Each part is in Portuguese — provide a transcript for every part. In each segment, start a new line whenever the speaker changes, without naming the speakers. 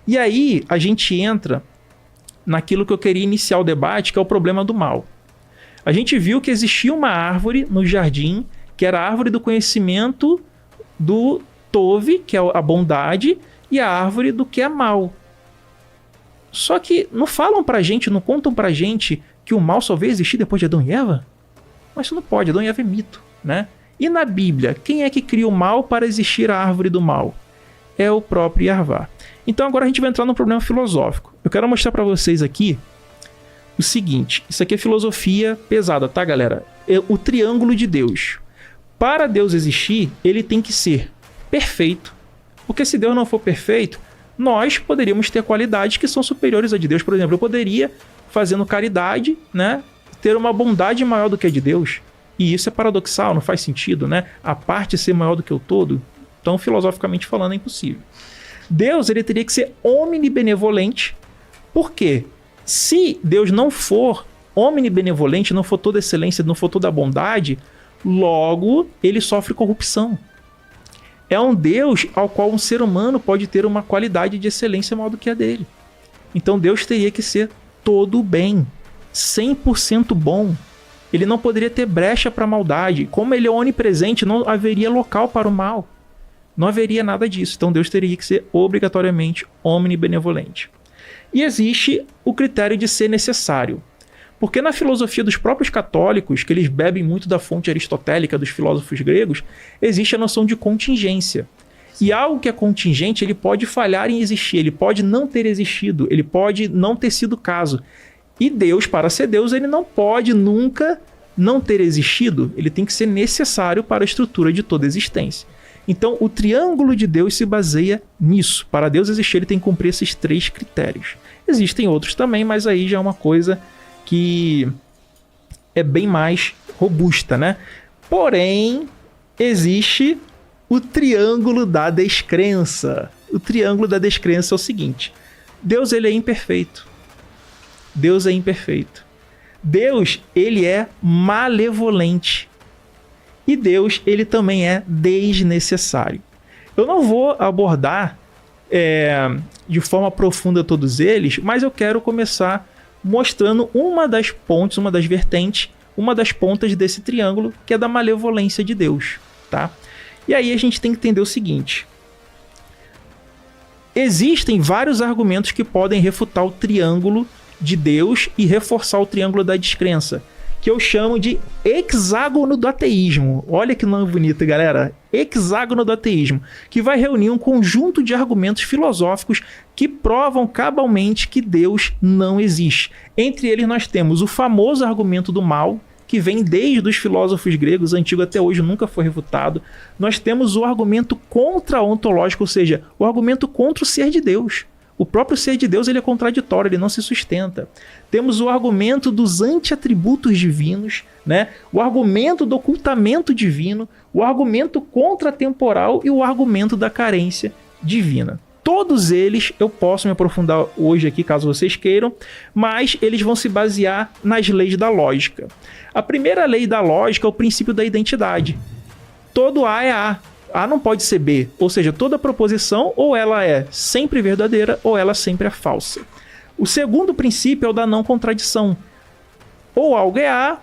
E aí a gente entra naquilo que eu queria iniciar o debate, que é o problema do mal. A gente viu que existia uma árvore no jardim, que era a árvore do conhecimento do Tove, que é a bondade, e a árvore do que é mal. Só que não falam pra gente, não contam pra gente que o mal só veio existir depois de Adão e Eva? Mas isso não pode, Adão e Eva é mito, né? E na Bíblia, quem é que cria o mal para existir a árvore do mal? É o próprio Yahavá. Então agora a gente vai entrar num problema filosófico. Eu quero mostrar para vocês aqui o seguinte. Isso aqui é filosofia pesada, tá, galera? É o triângulo de Deus. Para Deus existir, ele tem que ser perfeito. Porque se Deus não for perfeito, nós poderíamos ter qualidades que são superiores à de Deus. Por exemplo, eu poderia, fazendo caridade, né, ter uma bondade maior do que a de Deus. E isso é paradoxal, não faz sentido, né? A parte ser maior do que o todo. Então, filosoficamente falando, é impossível. Deus, ele teria que ser omnibenevolente. Por quê? Se Deus não for omnibenevolente, não for toda excelência, não for toda a bondade, logo ele sofre corrupção. É um Deus ao qual um ser humano pode ter uma qualidade de excelência maior do que a dele. Então Deus teria que ser todo bem, 100% bom. Ele não poderia ter brecha para a maldade. Como ele é onipresente, não haveria local para o mal. Não haveria nada disso. Então Deus teria que ser obrigatoriamente omnibenevolente. E existe o critério de ser necessário. Porque na filosofia dos próprios católicos, que eles bebem muito da fonte aristotélica dos filósofos gregos, existe a noção de contingência. E algo que é contingente, ele pode falhar em existir, ele pode não ter existido, ele pode não ter sido caso. E Deus, para ser Deus, ele não pode nunca não ter existido, ele tem que ser necessário para a estrutura de toda existência. Então, o triângulo de Deus se baseia nisso. Para Deus existir, ele tem que cumprir esses 3 critérios. Existem outros também, mas aí já é uma coisa que é bem mais robusta, né? Porém, existe o triângulo da descrença. O triângulo da descrença é o seguinte: Deus, ele é imperfeito. Deus é imperfeito. Deus, ele é malevolente. E Deus, ele também é desnecessário. Eu não vou abordar de forma profunda todos eles, mas eu quero começar mostrando uma das pontes, uma das vertentes, uma das pontas desse triângulo, que é da malevolência de Deus, tá? E aí a gente tem que entender o seguinte: existem vários argumentos que podem refutar o triângulo de Deus e reforçar o triângulo da descrença, que eu chamo de hexágono do ateísmo. Olha que nome bonito, galera. Hexágono do ateísmo, que vai reunir um conjunto de argumentos filosóficos que provam cabalmente que Deus não existe. Entre eles nós temos o famoso argumento do mal, que vem desde os filósofos gregos, antigo até hoje, nunca foi refutado. Nós temos o argumento contra-ontológico, ou seja, o argumento contra o ser de Deus. O próprio ser de Deus, ele é contraditório, ele não se sustenta. Temos o argumento dos anti-atributos divinos, né? O argumento do ocultamento divino, o argumento contratemporal e o argumento da carência divina. Todos eles eu posso me aprofundar hoje aqui, caso vocês queiram, mas eles vão se basear nas leis da lógica. A primeira lei da lógica é o princípio da identidade. Todo A é A. A não pode ser B, ou seja, toda proposição ou ela é sempre verdadeira ou ela sempre é falsa. O segundo princípio é o da não contradição. Ou algo é A,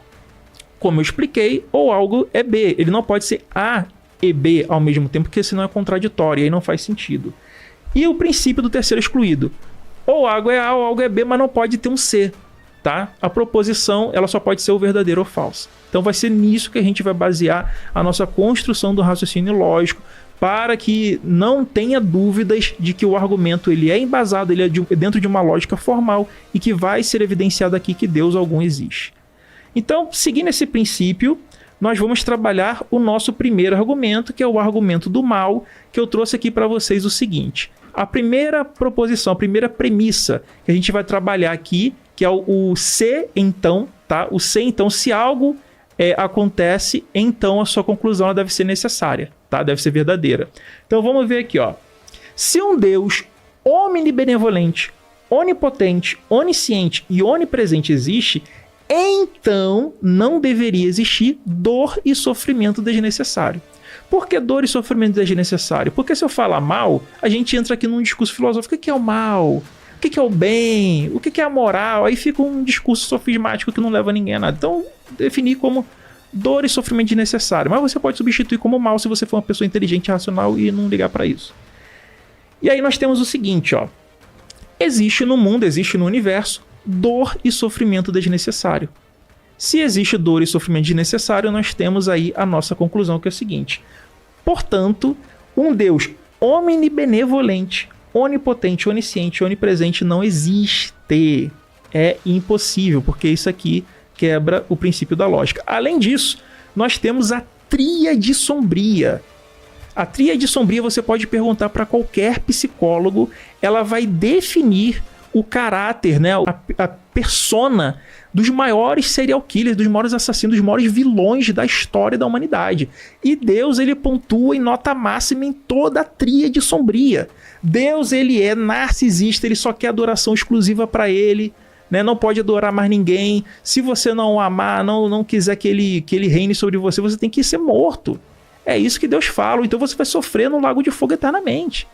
como eu expliquei, ou algo é B. Ele não pode ser A e B ao mesmo tempo, porque senão é contraditório e aí não faz sentido. E o princípio do terceiro excluído. Ou algo é A ou algo é B, mas não pode ter um C. Tá? A proposição ela só pode ser o verdadeiro ou falso. Então vai ser nisso que a gente vai basear a nossa construção do raciocínio lógico, para que não tenha dúvidas de que o argumento ele é embasado, ele é dentro de uma lógica formal e que vai ser evidenciado aqui que Deus algum existe. Então, seguindo esse princípio, nós vamos trabalhar o nosso primeiro argumento, que é o argumento do mal, que eu trouxe aqui para vocês o seguinte. A primeira proposição, a primeira premissa que a gente vai trabalhar aqui, que é o se então, tá? O se então, se algo acontece, então a sua conclusão ela deve ser necessária, tá? Deve ser verdadeira. Então vamos ver aqui, ó. Se um Deus omnibenevolente, onipotente, onisciente e onipresente existe, então não deveria existir dor e sofrimento desnecessário. Por que dor e sofrimento é desnecessário? Porque se eu falar mal, a gente entra aqui num discurso filosófico. O que é o mal? O que é o bem? O que é a moral? Aí fica um discurso sofismático que não leva ninguém a nada. Então, definir como dor e sofrimento desnecessário. Mas você pode substituir como mal se você for uma pessoa inteligente e racional e não ligar para isso. E aí nós temos o seguinte, ó. Existe no mundo, existe no universo, dor e sofrimento desnecessário. Se existe dor e sofrimento desnecessário, nós temos aí a nossa conclusão, que é o seguinte. Portanto, um Deus omnibenevolente, onipotente, onisciente, onipresente não existe. É impossível, porque isso aqui quebra o princípio da lógica. Além disso, nós temos a tríade sombria. A tríade sombria você pode perguntar para qualquer psicólogo, ela vai definir o caráter, né, a persona dos maiores serial killers, dos maiores assassinos, dos maiores vilões da história da humanidade. E Deus, ele pontua em nota máxima em toda a tríade sombria. Deus, ele é narcisista, ele só quer adoração exclusiva para ele, né? Não pode adorar mais ninguém. Se você não o amar, não quiser que ele reine sobre você, você tem que ser morto. É isso que Deus fala. Então você vai sofrer no lago de fogo eternamente.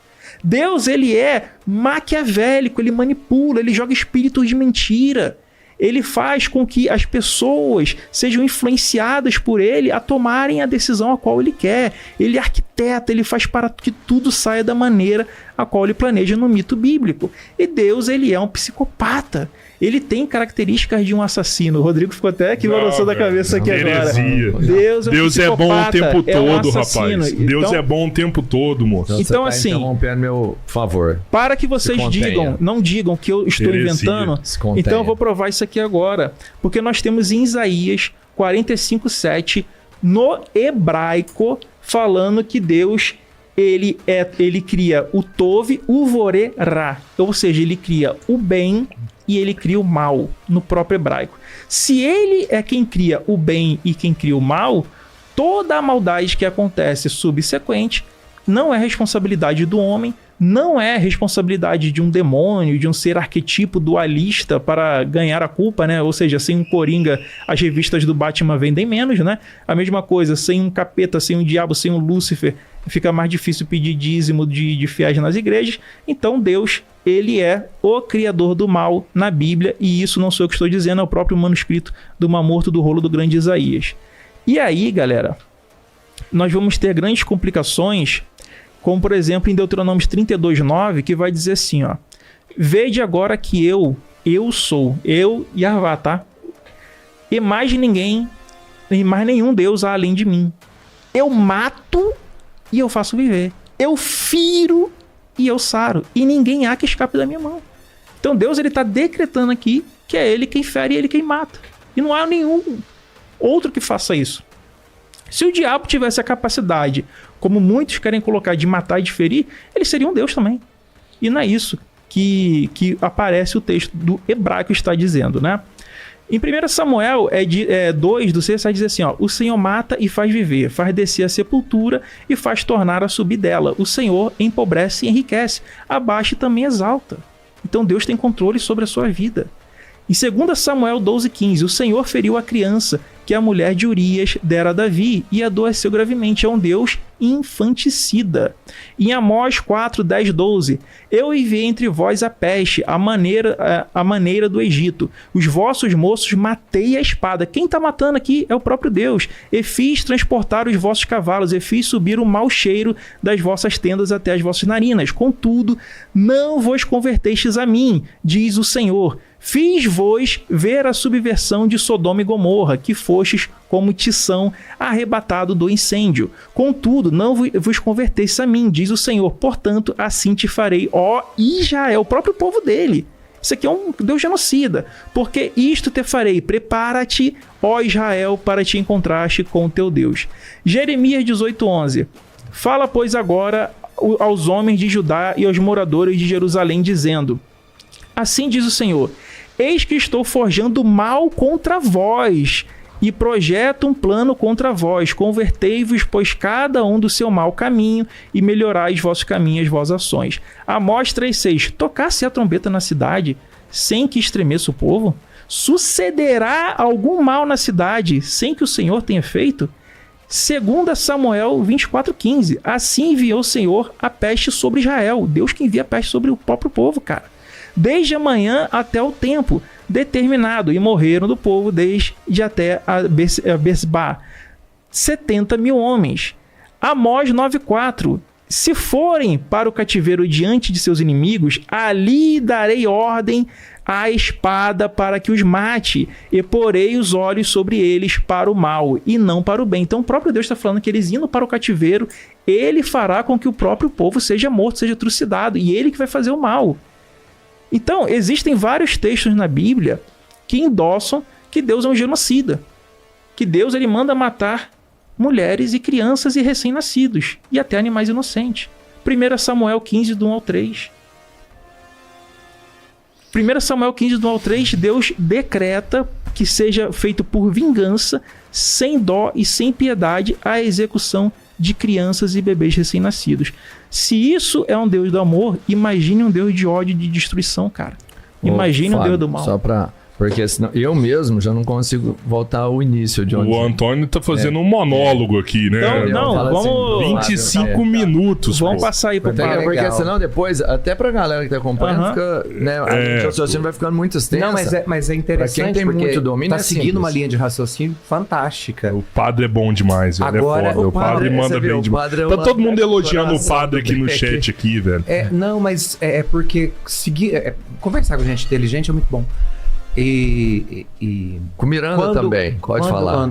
Deus, ele é maquiavélico, ele manipula, ele joga espíritos de mentira. Ele faz com que as pessoas sejam influenciadas por ele a tomarem a decisão a qual ele quer. Ele arquiteta, ele faz para que tudo saia da maneira a qual ele planeja no mito bíblico. E Deus, ele é um psicopata. Ele tem características de um assassino. O Rodrigo ficou até aqui balançando a cabeça aqui agora.
Deus é bom o tempo todo, rapaz. Deus
então,
é bom o tempo todo, moço.
Então,
assim,
interrompendo meu favor.
Para que vocês não digam que eu estou inventando, então eu vou provar isso aqui agora. Porque nós temos em Isaías 45:7, no hebraico, falando que Deus ele cria o Tov Uvore Ra. Ou seja, ele cria o bem e ele cria o mal no próprio hebraico. Se ele é quem cria o bem e quem cria o mal, toda a maldade que acontece subsequente não é responsabilidade do homem, não é responsabilidade de um demônio, de um ser arquetipo dualista para ganhar a culpa, né? Ou seja, sem um Coringa, as revistas do Batman vendem menos, né? A mesma coisa, sem um capeta, sem um diabo, sem um Lúcifer, fica mais difícil pedir dízimo de fiéis nas igrejas. Então Deus, ele é o criador do mal na Bíblia, e isso não sou eu que estou dizendo, é o próprio manuscrito do Mar Morto do rolo do grande Isaías. E aí, galera, nós vamos ter grandes complicações, como por exemplo em Deuteronômio 32:9, que vai dizer assim, ó: vede agora que eu sou, eu Yahvá, tá? E mais ninguém, e mais nenhum Deus há além de mim. Eu mato e eu faço viver. Eu firo e eu saro. E ninguém há que escape da minha mão. Então Deus, ele está decretando aqui que é ele quem fere e ele quem mata. E não há nenhum outro que faça isso. Se o diabo tivesse a capacidade, como muitos querem colocar, de matar e de ferir, ele seria um Deus também. E não é isso que aparece o texto do hebraico está dizendo, né? Em 1 Samuel 2, do 6, vai dizer assim, ó: o Senhor mata e faz viver, faz descer a sepultura e faz tornar a subir dela. O Senhor empobrece e enriquece, abaixa e também exalta. Então Deus tem controle sobre a sua vida. Em 2 Samuel 12:15, o Senhor feriu a criança que a mulher de Urias dera a Davi e adoeceu gravemente. É um Deus infanticida. Em Amós 4:10-12, eu enviei entre vós a peste, a maneira do Egito. Os vossos moços matei a espada. Quem está matando aqui é o próprio Deus. E fiz transportar os vossos cavalos, e fiz subir o mau cheiro das vossas tendas até as vossas narinas. Contudo, não vos convertestes a mim, diz o Senhor. Fiz-vos ver a subversão de Sodoma e Gomorra, que fostes como tição arrebatado do incêndio. Contudo, não vos convertestes a mim, diz o Senhor. Portanto, assim te farei, ó Israel, o próprio povo dele. Isso aqui é um Deus genocida. Porque isto te farei, prepara-te, ó Israel, para te encontraste com o teu Deus. Jeremias 18:11. Fala, pois, agora aos homens de Judá e aos moradores de Jerusalém, dizendo: assim diz o Senhor: eis que estou forjando mal contra vós e projeto um plano contra vós. Convertei-vos, pois, cada um do seu mau caminho, e melhorais vossos caminhos, as vossas ações. Amós 3:6. Tocar-se a trombeta na cidade, sem que estremeça o povo? Sucederá algum mal na cidade, sem que o Senhor tenha feito? 2 Samuel 24:15. Assim enviou o Senhor a peste sobre Israel. Deus que envia a peste sobre o próprio povo, cara. Desde a manhã até o tempo determinado. E morreram do povo desde até a Besbá 70.000 homens. Amós 9:4. Se forem para o cativeiro diante de seus inimigos, ali darei ordem à espada para que os mate, e porei os olhos sobre eles para o mal e não para o bem. Então o próprio Deus está falando que eles indo para o cativeiro, ele fará com que o próprio povo seja morto, seja trucidado, e ele que vai fazer o mal. Então existem vários textos na Bíblia que endossam que Deus é um genocida, que Deus ele manda matar mulheres e crianças e recém-nascidos, e até animais inocentes. 1 Samuel 15, do 1 ao 3. 1 Samuel 15, do 1 ao 3, Deus decreta que seja feito por vingança, sem dó e sem piedade, a execução de crianças e bebês recém-nascidos. Se isso é um Deus do amor, imagine um Deus de ódio e de destruição, cara. Imagine um Deus do mal.
Só pra... Porque senão eu mesmo já não consigo voltar ao início de onde...
O Antônio tá fazendo um monólogo aqui, né?
Então, vamos...
Assim, 25 minutos,
vamos passar aí pro Padre.
Porque senão depois, até pra galera que tá acompanhando, fica, né, o raciocínio vai ficando muito extenso.
Não, mas é interessante
pra quem tem
porque
muito domínio,
tá
é
seguindo
simples.
uma linha de raciocínio fantástica.
O padre é bom demais, velho.
Agora,
é foda. O padre manda bem demais. Tá todo mundo elogiando o padre aqui no chat aqui, velho.
Não, mas é porque conversar com gente inteligente é muito bom. E
com Miranda também, pode falar.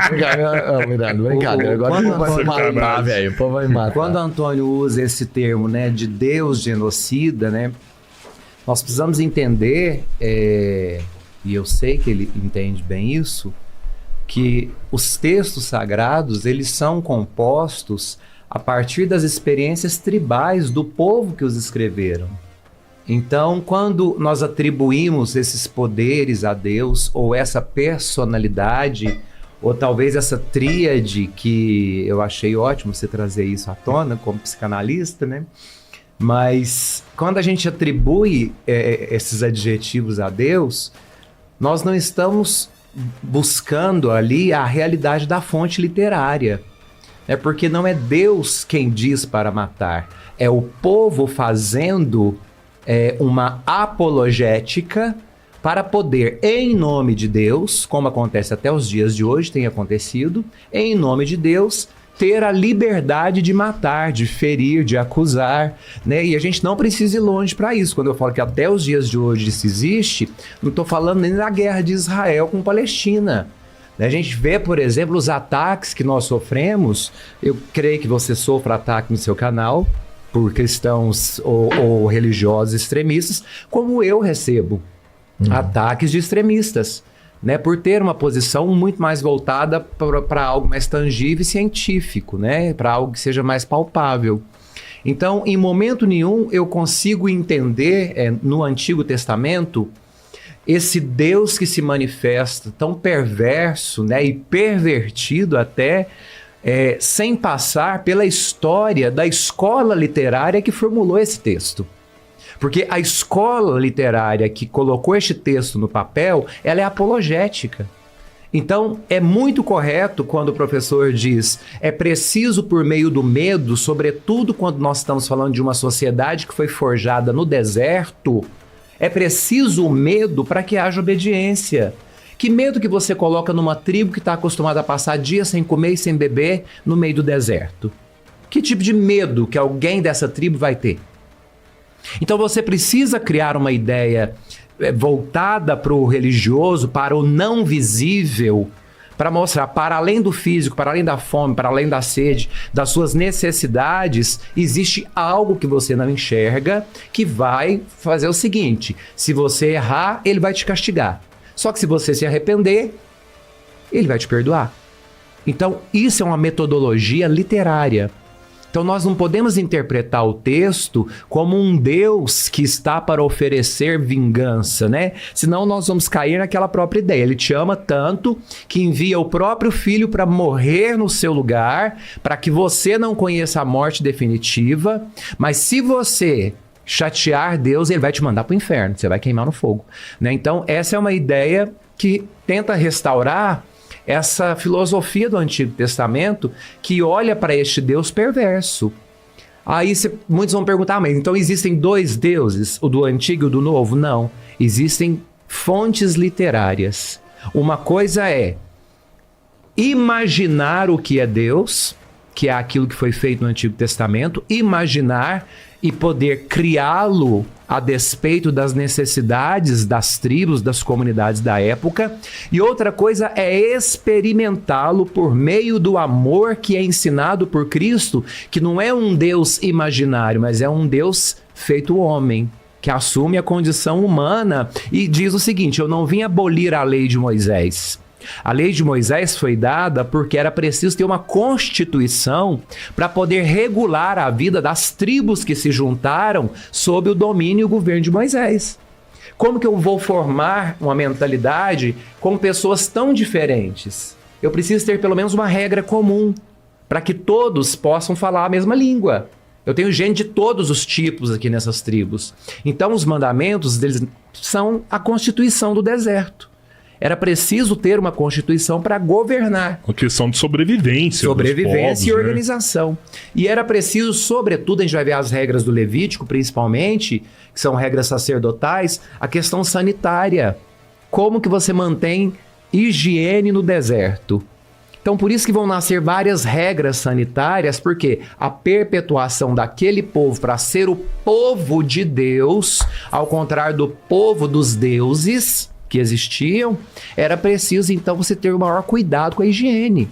Brincadeira. Agora o povo vai matar, velho. O povo vai matar.
Quando Antônio usa esse termo, né, de Deus genocida, né, nós precisamos entender, e eu sei que ele entende bem isso, que os textos sagrados, eles são compostos a partir das experiências tribais do povo que os escreveram. Então, quando nós atribuímos esses poderes a Deus, ou essa personalidade, ou talvez essa tríade, que eu achei ótimo você trazer isso à tona como psicanalista, né? Mas quando a gente atribui esses adjetivos a Deus, nós não estamos buscando ali a realidade da fonte literária. É porque não é Deus quem diz para matar, é o povo fazendo uma apologética para poder, em nome de Deus, como acontece até os dias de hoje, tem acontecido, em nome de Deus, ter a liberdade de matar, de ferir, de acusar, né? E a gente não precisa ir longe para isso. Quando eu falo que até os dias de hoje isso existe, não estou falando nem da guerra de Israel com Palestina. A gente vê, por exemplo, os ataques que nós sofremos. Eu creio que você sofre ataque no seu canal por cristãos ou religiosos extremistas, como eu recebo ataques de extremistas, né, por ter uma posição muito mais voltada para algo mais tangível e científico, né, para algo que seja mais palpável. Então, em momento nenhum, eu consigo entender no Antigo Testamento esse Deus que se manifesta tão perverso, né, e pervertido até, sem passar pela história da escola literária que formulou esse texto. Porque a escola literária que colocou este texto no papel, ela é apologética. Então, é muito correto quando o professor diz, é preciso por meio do medo, sobretudo quando nós estamos falando de uma sociedade que foi forjada no deserto, é preciso o medo para que haja obediência. Que medo que você coloca numa tribo que está acostumada a passar dias sem comer e sem beber no meio do deserto? Que tipo de medo que alguém dessa tribo vai ter? Então você precisa criar uma ideia voltada para o religioso, para o não visível, para mostrar, para além do físico, para além da fome, para além da sede, das suas necessidades, existe algo que você não enxerga que vai fazer o seguinte: se você errar, ele vai te castigar. Só que se você se arrepender, ele vai te perdoar. Então, isso é uma metodologia literária. Então, nós não podemos interpretar o texto como um Deus que está para oferecer vingança, né? Senão nós vamos cair naquela própria ideia. Ele te ama tanto que envia o próprio filho para morrer no seu lugar, para que você não conheça a morte definitiva. Mas se você chatear Deus, ele vai te mandar para o inferno, você vai queimar no fogo, né? Então, essa é uma ideia que tenta restaurar essa filosofia do Antigo Testamento que olha para este Deus perverso. Aí muitos vão perguntar, mas então existem dois deuses, o do Antigo e o do Novo? Não, existem fontes literárias. Uma coisa é imaginar o que é Deus, que é aquilo que foi feito no Antigo Testamento, imaginar e poder criá-lo a despeito das necessidades das tribos, das comunidades da época. E outra coisa é experimentá-lo por meio do amor que é ensinado por Cristo, que não é um Deus imaginário, mas é um Deus feito homem, que assume a condição humana e diz o seguinte: eu não vim abolir a lei de Moisés. A lei de Moisés foi dada porque era preciso ter uma constituição para poder regular a vida das tribos que se juntaram sob o domínio e o governo de Moisés. Como que eu vou formar uma mentalidade com pessoas tão diferentes? Eu preciso ter pelo menos uma regra comum para que todos possam falar a mesma língua. Eu tenho gente de todos os tipos aqui nessas tribos. Então os mandamentos deles são a constituição do deserto. Era preciso ter uma constituição para governar.
Uma questão de sobrevivência.
Sobrevivência
povos,
e organização. Né? E era preciso, sobretudo, a gente vai ver as regras do Levítico, principalmente, que são regras sacerdotais, a questão sanitária. Como que você mantém higiene no deserto? Então, por isso que vão nascer várias regras sanitárias, porque a perpetuação daquele povo para ser o povo de Deus, ao contrário do povo dos deuses que existiam, era preciso então você ter o maior cuidado com a higiene.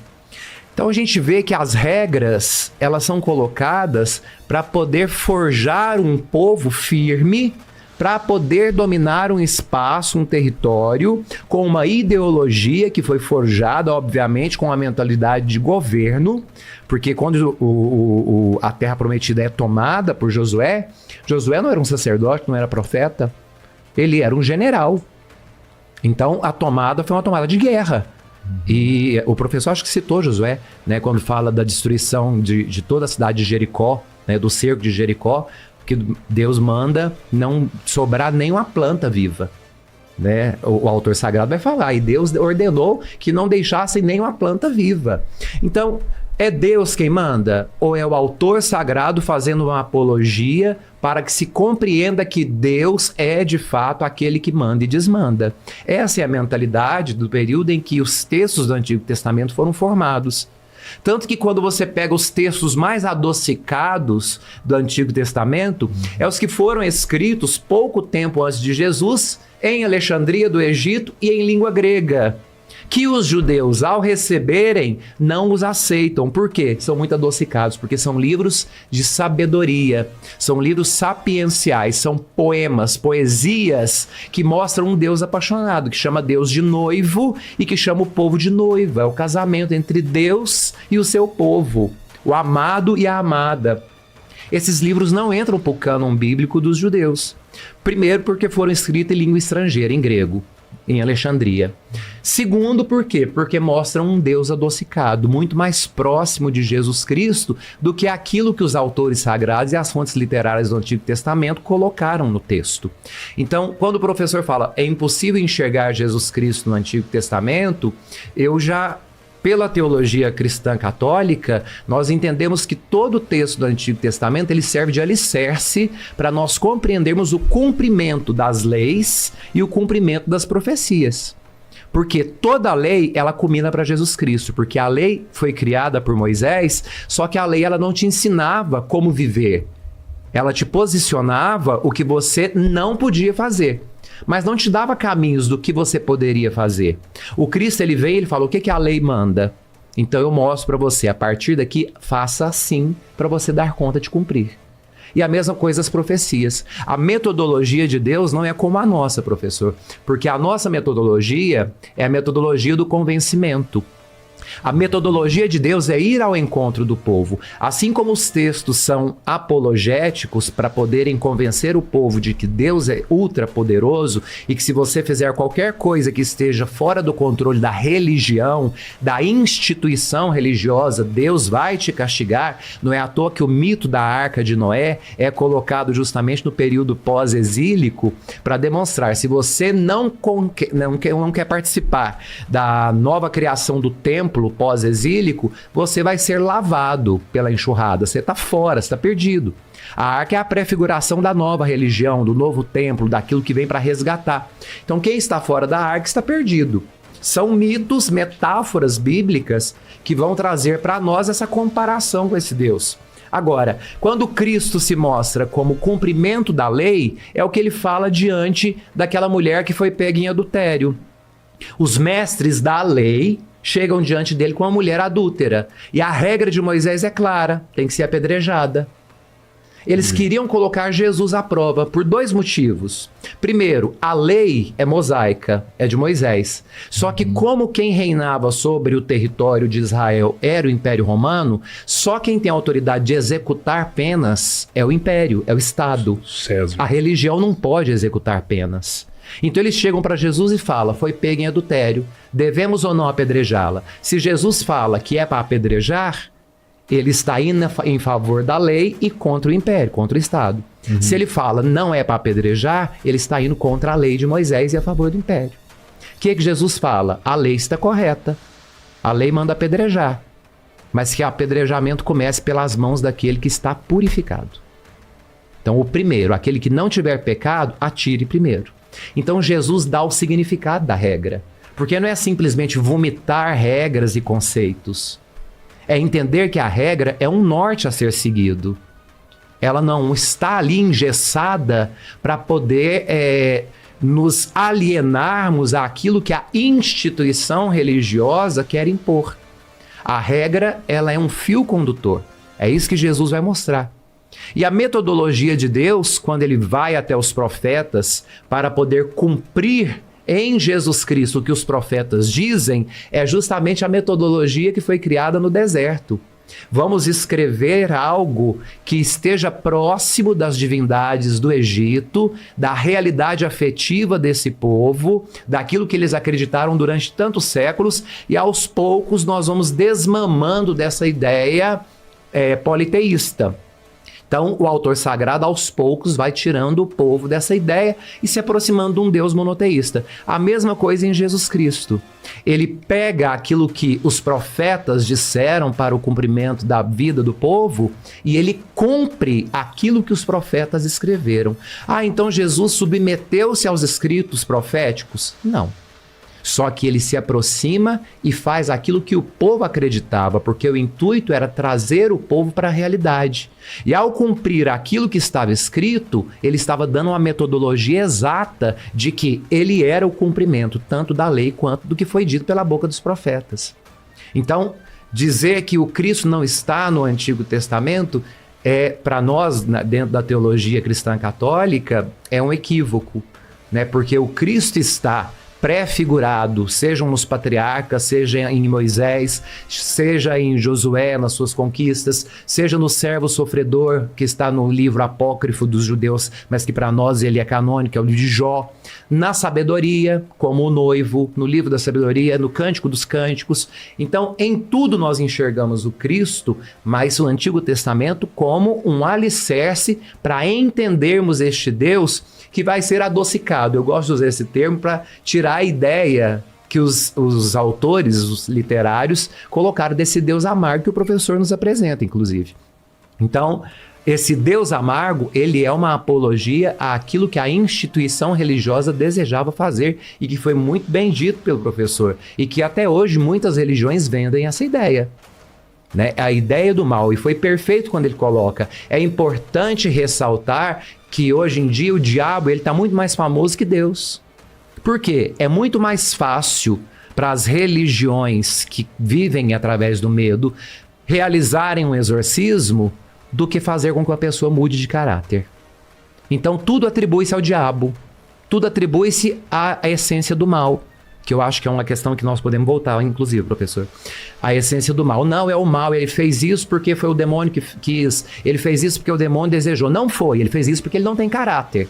Então a gente vê que as regras, elas são colocadas para poder forjar um povo firme, para poder dominar um espaço, um território, com uma ideologia que foi forjada, obviamente, com a mentalidade de governo, porque quando a Terra Prometida é tomada por Josué, Josué não era um sacerdote, não era profeta, ele era um general. Então, a tomada foi uma tomada de guerra. E o professor acho que citou Josué, né, quando fala da destruição de toda a cidade de Jericó, né, do cerco de Jericó, que Deus manda não sobrar nenhuma planta viva. Né? O autor sagrado vai falar, e Deus ordenou que não deixassem nenhuma planta viva. Então, é Deus quem manda? Ou é o autor sagrado fazendo uma apologia para que se compreenda que Deus é de fato aquele que manda e desmanda? Essa é a mentalidade do período em que os textos do Antigo Testamento foram formados. Tanto que quando você pega os textos mais adocicados do Antigo Testamento, é os que foram escritos pouco tempo antes de Jesus, em Alexandria do Egito e em língua grega, que os judeus, ao receberem, não os aceitam. Por quê? São muito adocicados, porque são livros de sabedoria, são livros sapienciais, são poemas, poesias que mostram um Deus apaixonado, que chama Deus de noivo e que chama o povo de noiva. É o casamento entre Deus e o seu povo, o amado e a amada. Esses livros não entram para o cânon bíblico dos judeus. Primeiro, porque foram escritos em língua estrangeira, em grego, em Alexandria. Segundo, por quê? Porque mostram um Deus adocicado, muito mais próximo de Jesus Cristo do que aquilo que os autores sagrados e as fontes literárias do Antigo Testamento colocaram no texto. Então, quando o professor fala, é impossível enxergar Jesus Cristo no Antigo Testamento, pela teologia cristã católica, nós entendemos que todo o texto do Antigo Testamento ele serve de alicerce para nós compreendermos o cumprimento das leis e o cumprimento das profecias. Porque toda a lei, ela culmina para Jesus Cristo, porque a lei foi criada por Moisés, só que a lei ela não te ensinava como viver. Ela te posicionava o que você não podia fazer, mas não te dava caminhos do que você poderia fazer. O Cristo, ele vem e ele fala, o que a lei manda? Então eu mostro para você, a partir daqui, faça assim para você dar conta de cumprir. E a mesma coisa as profecias. A metodologia de Deus não é como a nossa, professor, porque a nossa metodologia é a metodologia do convencimento. A metodologia de Deus é ir ao encontro do povo. Assim como os textos são apologéticos para poderem convencer o povo de que Deus é ultra poderoso e que se você fizer qualquer coisa que esteja fora do controle da religião, da instituição religiosa, Deus vai te castigar. Não é à toa que o mito da Arca de Noé é colocado justamente no período pós-exílico para demonstrar, se você não quer participar da nova criação do templo pós-exílico, você vai ser lavado pela enxurrada. Você está fora, você está perdido. A arca é a prefiguração da nova religião, do novo templo, daquilo que vem para resgatar. Então quem está fora da arca está perdido. São mitos, metáforas bíblicas que vão trazer para nós essa comparação com esse Deus. Agora, quando Cristo se mostra como cumprimento da lei, é o que ele fala diante daquela mulher que foi pega em adultério. Os mestres da lei chegam diante dele com uma mulher adúltera. E a regra de Moisés é clara, tem que ser apedrejada. Eles queriam colocar Jesus à prova por 2 motivos. Primeiro, a lei é mosaica, é de Moisés. Só que como quem reinava sobre o território de Israel era o Império Romano, só quem tem a autoridade de executar penas é o Império, é o Estado.
César.
A religião não pode executar penas. Então eles chegam para Jesus e falam, foi pega em adultério, devemos ou não apedrejá-la? Se Jesus fala que é para apedrejar, ele está indo em favor da lei e contra o império, contra o Estado. Se ele fala não é para apedrejar, ele está indo contra a lei de Moisés e a favor do império. O que Jesus fala? A lei está correta, a lei manda apedrejar, mas que o apedrejamento comece pelas mãos daquele que está purificado. Então o primeiro, aquele que não tiver pecado, atire primeiro. Então Jesus dá o significado da regra, porque não é simplesmente vomitar regras e conceitos, é entender que a regra é um norte a ser seguido. Ela não está ali engessada para poder nos alienarmos àquilo que a instituição religiosa quer impor. A regra, ela é um fio condutor, é isso que Jesus vai mostrar. E a metodologia de Deus, quando ele vai até os profetas para poder cumprir em Jesus Cristo o que os profetas dizem, é justamente a metodologia que foi criada no deserto. Vamos escrever algo que esteja próximo das divindades do Egito, da realidade afetiva desse povo, daquilo que eles acreditaram durante tantos séculos, e aos poucos nós vamos desmamando dessa ideia politeísta. Então, o autor sagrado, aos poucos, vai tirando o povo dessa ideia e se aproximando de um Deus monoteísta. A mesma coisa em Jesus Cristo. Ele pega aquilo que os profetas disseram para o cumprimento da vida do povo e ele cumpre aquilo que os profetas escreveram. Ah, então Jesus submeteu-se aos escritos proféticos? Não. Só que ele se aproxima e faz aquilo que o povo acreditava, porque o intuito era trazer o povo para a realidade. E ao cumprir aquilo que estava escrito, ele estava dando uma metodologia exata de que ele era o cumprimento tanto da lei quanto do que foi dito pela boca dos profetas. Então, dizer que o Cristo não está no Antigo Testamento, para nós, dentro da teologia cristã católica, é um equívoco, né? Porque o Cristo está pré-figurado, sejam nos patriarcas, seja em Moisés, seja em Josué nas suas conquistas, seja no servo sofredor que está no livro apócrifo dos judeus, mas que para nós ele é canônico, é o livro de Jó, na sabedoria, como o noivo, no livro da sabedoria, no cântico dos cânticos. Então, em tudo nós enxergamos o Cristo, mas o Antigo Testamento como um alicerce para entendermos este Deus que vai ser adocicado. Eu gosto de usar esse termo para tirar a ideia que os autores, os literários, colocaram desse Deus amargo que o professor nos apresenta, inclusive. Então, esse Deus amargo, ele é uma apologia àquilo que a instituição religiosa desejava fazer e que foi muito bem dito pelo professor e que até hoje muitas religiões vendem essa ideia. Né? A ideia do mal, e foi perfeito quando ele coloca. É importante ressaltar que hoje em dia o diabo está muito mais famoso que Deus. Por quê? É muito mais fácil para as religiões que vivem através do medo realizarem um exorcismo do que fazer com que a pessoa mude de caráter. Então tudo atribui-se ao diabo, tudo atribui-se à essência do mal. que eu acho que é uma questão que nós podemos voltar, inclusive, professor. A essência do mal. Não, é o mal. Ele fez isso porque foi o demônio que quis. Ele fez isso porque o demônio desejou. Não foi. Ele fez isso porque ele não tem caráter.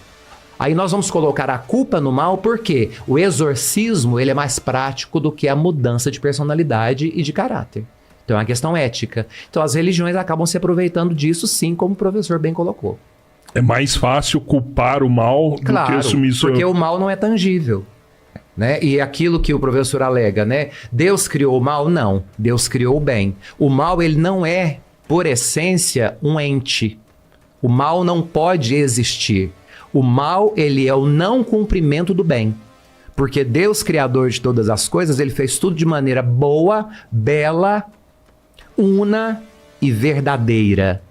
Aí nós vamos colocar a culpa no mal porque o exorcismo ele é mais prático do que a mudança de personalidade e de caráter. Então é uma questão ética. Então as religiões acabam se aproveitando disso, sim, como o professor bem colocou.
É mais fácil culpar o mal do que assumir isso.
Porque o mal não é tangível. Né? E aquilo que o professor alega, né? Deus criou o mal? Não. Deus criou o bem. O mal, ele não é, por essência, um ente. O mal não pode existir. O mal, ele é o não cumprimento do bem. Porque Deus, criador de todas as coisas, ele fez tudo de maneira boa, bela, una e verdadeira.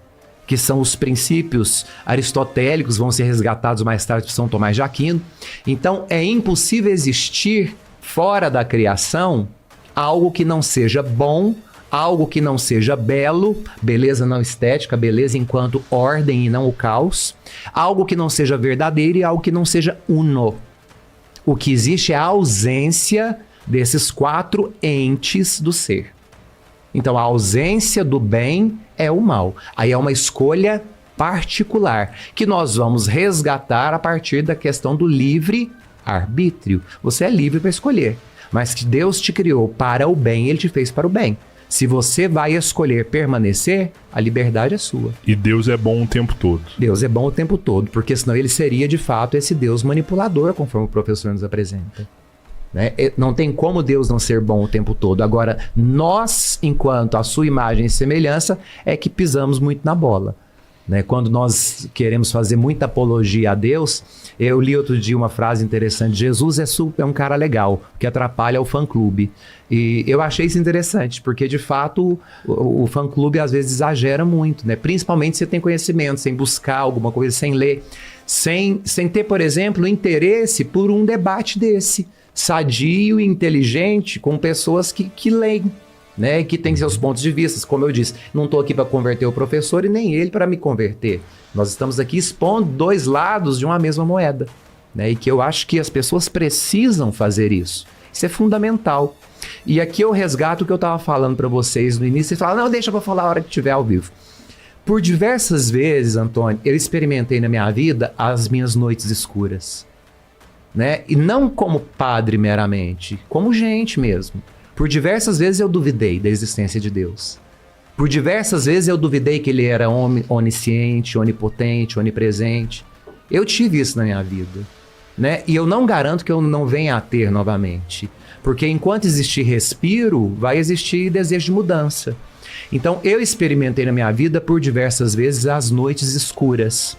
Que são os princípios aristotélicos, vão ser resgatados mais tarde por São Tomás de Aquino. Então, é impossível existir fora da criação algo que não seja bom, algo que não seja belo, beleza não estética, beleza enquanto ordem e não o caos, algo que não seja verdadeiro e algo que não seja uno. O que existe é a ausência desses 4 entes do ser. Então, a ausência do bem é o mal. Aí é uma escolha particular, que nós vamos resgatar a partir da questão do livre-arbítrio. Você é livre para escolher, mas que Deus te criou para o bem, Ele te fez para o bem. Se você vai escolher permanecer, a liberdade é sua.
E Deus é bom o tempo todo.
Deus é bom o tempo todo, porque senão Ele seria, de fato, esse Deus manipulador, conforme o professor nos apresenta. Né? Não tem como Deus não ser bom o tempo todo. Agora, nós, enquanto a sua imagem e semelhança, é que pisamos muito na bola. Né? Quando nós queremos fazer muita apologia a Deus, eu li outro dia uma frase interessante: Jesus é um cara legal, que atrapalha o fã-clube. E eu achei isso interessante, porque de fato o fã-clube às vezes exagera muito, né? Principalmente se você tem conhecimento, sem buscar alguma coisa, sem ler, sem ter, por exemplo, interesse por um debate desse. Sadio e inteligente com pessoas que leem, né? Que têm seus pontos de vista. Como eu disse, não estou aqui para converter o professor e nem ele para me converter. Nós estamos aqui expondo 2 lados de uma mesma moeda, né? E que eu acho que as pessoas precisam fazer isso. Isso é fundamental. E aqui eu resgato o que eu estava falando para vocês no início. Você fala, não, deixa eu falar a hora que estiver ao vivo. Por diversas vezes, Antônio, eu experimentei na minha vida as minhas noites escuras. Né? E não como padre meramente, como gente mesmo. Por diversas vezes eu duvidei da existência de Deus. Por diversas vezes eu duvidei que ele era onisciente, onipotente, onipresente. Eu tive isso na minha vida. Né? E eu não garanto que eu não venha a ter novamente. Porque enquanto existir respiro, vai existir desejo de mudança. Então eu experimentei na minha vida por diversas vezes as noites escuras.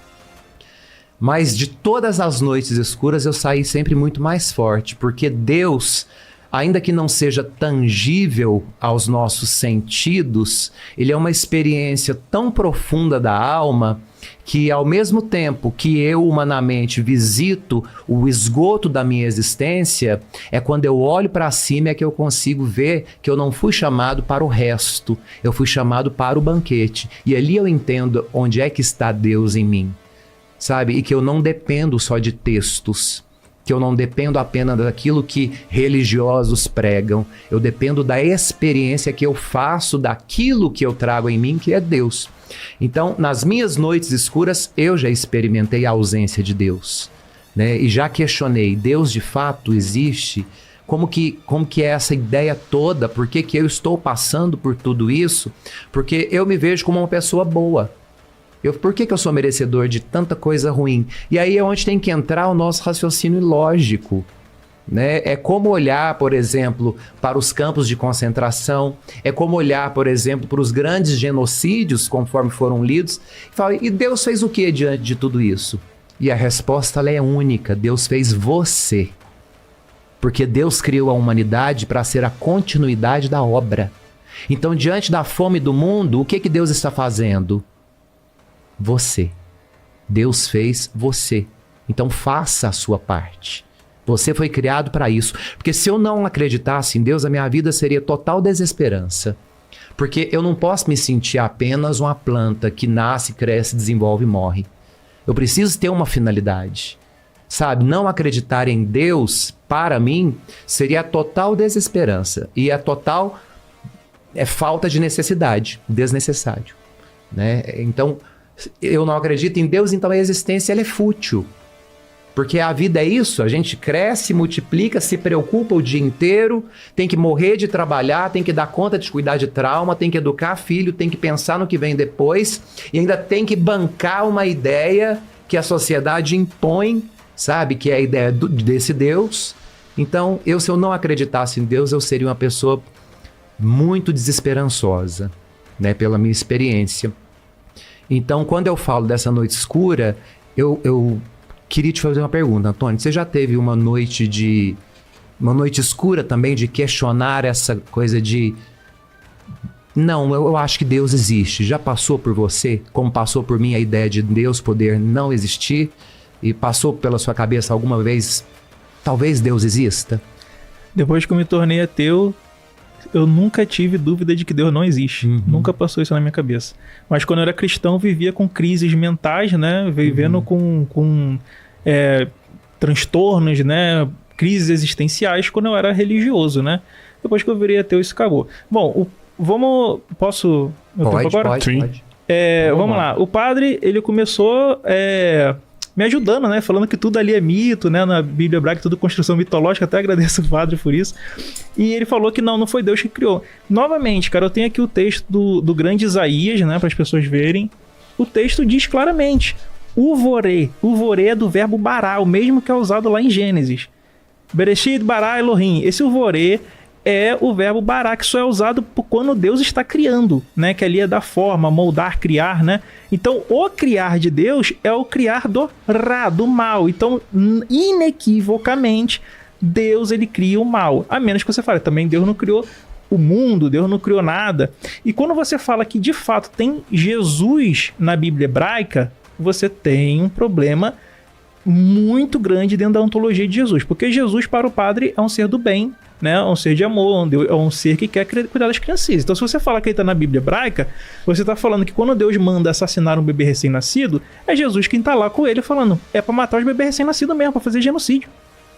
Mas de todas as noites escuras eu saí sempre muito mais forte, porque Deus, ainda que não seja tangível aos nossos sentidos, Ele é uma experiência tão profunda da alma que ao mesmo tempo que eu humanamente visito o esgoto da minha existência, é quando eu olho para cima é que eu consigo ver que eu não fui chamado para o resto, eu fui chamado para o banquete. E ali eu entendo onde é que está Deus em mim. Sabe? E que eu não dependo só de textos, que eu não dependo apenas daquilo que religiosos pregam, eu dependo da experiência que eu faço daquilo que eu trago em mim, que é Deus. Então, nas minhas noites escuras, eu já experimentei a ausência de Deus, né? E já questionei, Deus de fato existe? Como que é essa ideia toda? Por que eu estou passando por tudo isso? Porque eu me vejo como uma pessoa boa. Por que eu sou merecedor de tanta coisa ruim? E aí é onde tem que entrar o nosso raciocínio lógico. Né? É como olhar, por exemplo, para os campos de concentração, é como olhar, por exemplo, para os grandes genocídios, conforme foram lidos, e falar, e Deus fez o que diante de tudo isso? E a resposta ela é única, Deus fez você. Porque Deus criou a humanidade para ser a continuidade da obra. Então, diante da fome do mundo, o que Deus está fazendo? Você. Deus fez você. Então faça a sua parte. Você foi criado para isso. Porque se eu não acreditasse em Deus, a minha vida seria total desesperança. Porque eu não posso me sentir apenas uma planta que nasce, cresce, desenvolve e morre. Eu preciso ter uma finalidade. sabe? Não acreditar em Deus, para mim, seria a total desesperança e a total falta de necessidade, desnecessário, né? Então, eu não acredito em Deus, então a existência ela é fútil. Porque a vida é isso, a gente cresce, multiplica, se preocupa o dia inteiro, tem que morrer de trabalhar, tem que dar conta de cuidar de trauma, tem que educar filho, tem que pensar no que vem depois e ainda tem que bancar uma ideia que a sociedade impõe, sabe? Que é a ideia desse Deus. Então, se eu não acreditasse em Deus, eu seria uma pessoa muito desesperançosa, né? Pela minha experiência. Então, quando eu falo dessa noite escura, eu queria te fazer uma pergunta, Antônio. Você já teve uma noite escura também, de questionar essa coisa de... Não, eu acho que Deus existe. Já passou por você, como passou por mim a ideia de Deus poder não existir? E passou pela sua cabeça alguma vez, talvez Deus exista?
Depois que eu me tornei ateu, eu nunca tive dúvida de que Deus não existe. Nunca passou isso na minha cabeça. Mas quando eu era cristão, vivia com crises mentais, né? Vivendo com transtornos, né? Crises existenciais quando eu era religioso, né? Depois que eu virei ateu, isso acabou. Bom, posso...
Pode.
Vamos lá. O padre, ele começou... me ajudando, né? Falando que tudo ali é mito, né? Na Bíblia hebraica, tudo construção mitológica. Até agradeço o padre por isso. E ele falou que não foi Deus que criou. Novamente, cara, eu tenho aqui o texto do grande Isaías, né? Para as pessoas verem. O texto diz claramente: Uvorê. Uvorê é do verbo bará, o mesmo que é usado lá em Gênesis. Bereshit bará Elohim. Esse uvorê é o verbo bará, que só é usado quando Deus está criando, né? Que ali é da forma, moldar, criar, né? Então, o criar de Deus é o criar do Ra, do mal. Então, inequivocamente, Deus, ele cria o mal. A menos que você fale, também Deus não criou o mundo, Deus não criou nada. E quando você fala que, de fato, tem Jesus na Bíblia hebraica, você tem um problema muito grande dentro da ontologia de Jesus. Porque Jesus, para o padre, é um ser do bem, né? É um ser de amor, é um ser que quer cuidar das criancinhas. Então, se você fala que ele está na Bíblia hebraica, você está falando que quando Deus manda assassinar um bebê recém-nascido, é Jesus quem está lá com ele falando, é para matar os bebês recém-nascidos mesmo, para fazer genocídio,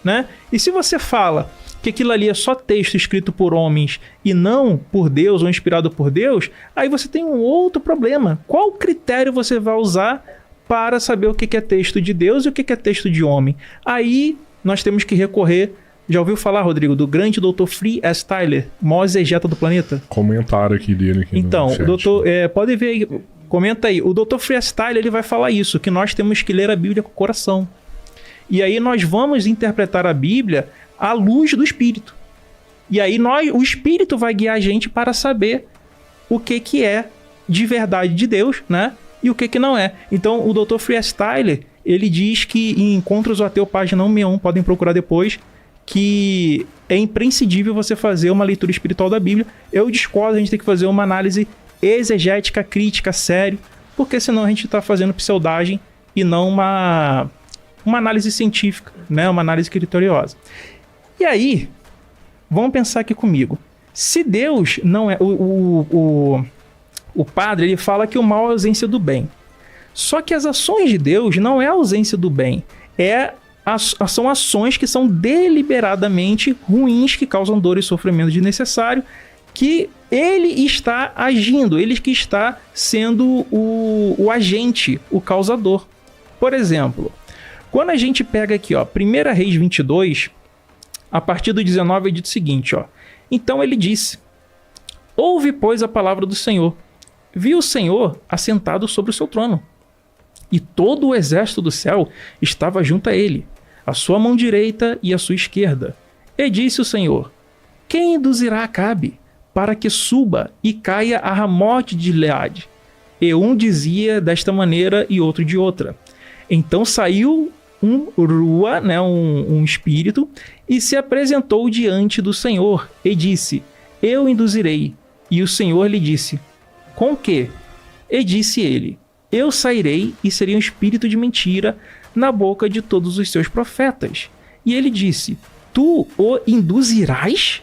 né? E se você fala que aquilo ali é só texto escrito por homens e não por Deus ou inspirado por Deus, aí você tem um outro problema. Qual critério você vai usar para saber o que é texto de Deus e o que é texto de homem? Aí nós temos que recorrer... Já ouviu falar, Rodrigo, do grande Dr. Free S. Tyler, maior exegeta do planeta?
Comentário aqui dele. Aqui
então,
no chat.
O doutor, pode ver aí, comenta aí. O Dr. Free S. Tyler, ele vai falar isso, que nós temos que ler a Bíblia com o coração. E aí nós vamos interpretar a Bíblia à luz do Espírito. E aí o Espírito vai guiar a gente para saber o que é de verdade de Deus, né? E o que não é. Então, o Dr. Free S. Tyler, ele diz que em Encontros do Ateu, página 161, podem procurar depois, que é imprescindível você fazer uma leitura espiritual da Bíblia. Eu discordo, a gente tem que fazer uma análise exegética, crítica, sério, porque senão a gente está fazendo pseudagem e não uma análise científica, né? Uma análise criteriosa. E aí, vamos pensar aqui comigo. Se Deus não é... O padre, ele fala que o mal é a ausência do bem. Só que as ações de Deus não é a ausência do bem, são ações que são deliberadamente ruins, que causam dor e sofrimento desnecessário, que ele está agindo, ele que está sendo o agente, o causador. Por exemplo, quando a gente pega aqui, 1 Reis 22, a partir do 19 é dito o seguinte, Então ele disse: Ouve, pois, a palavra do Senhor. Vi o Senhor assentado sobre o seu trono, e todo o exército do céu estava junto a ele, a sua mão direita e a sua esquerda. E disse o Senhor: Quem induzirá Acabe para que suba e caia a Ramote de Gileade? E um dizia desta maneira e outro de outra. Então saiu um Rua, né, um espírito, e se apresentou diante do Senhor e disse: Eu induzirei. E o Senhor lhe disse: Com que? E disse ele: Eu sairei e serei um espírito de mentira na boca de todos os seus profetas. E ele disse: Tu o induzirás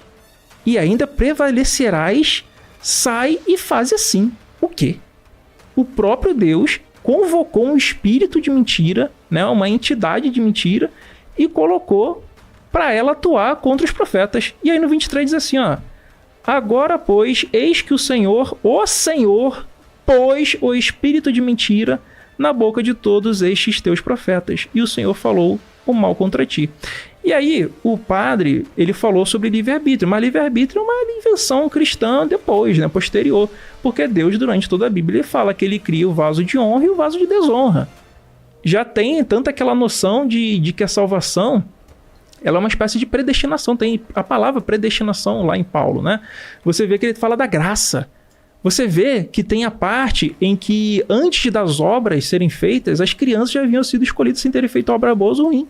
e ainda prevalecerás? Sai e faz assim. O quê? O próprio Deus convocou um espírito de mentira, né, uma entidade de mentira, e colocou para ela atuar contra os profetas. E aí no 23 diz assim, ó: agora, pois, eis que o Senhor, pôs o espírito de mentira na boca de todos estes teus profetas, e o Senhor falou o mal contra ti. E aí, o padre, ele falou sobre livre-arbítrio, mas livre-arbítrio é uma invenção cristã depois, né, posterior, porque Deus, durante toda a Bíblia, ele fala que ele cria o vaso de honra e o vaso de desonra. Já tem tanto aquela noção de que a salvação, ela é uma espécie de predestinação, tem a palavra predestinação lá em Paulo, né? Você vê que ele fala da graça. Você vê que tem a parte em que, antes das obras serem feitas, as crianças já haviam sido escolhidas sem terem feito obra boa ou ruim.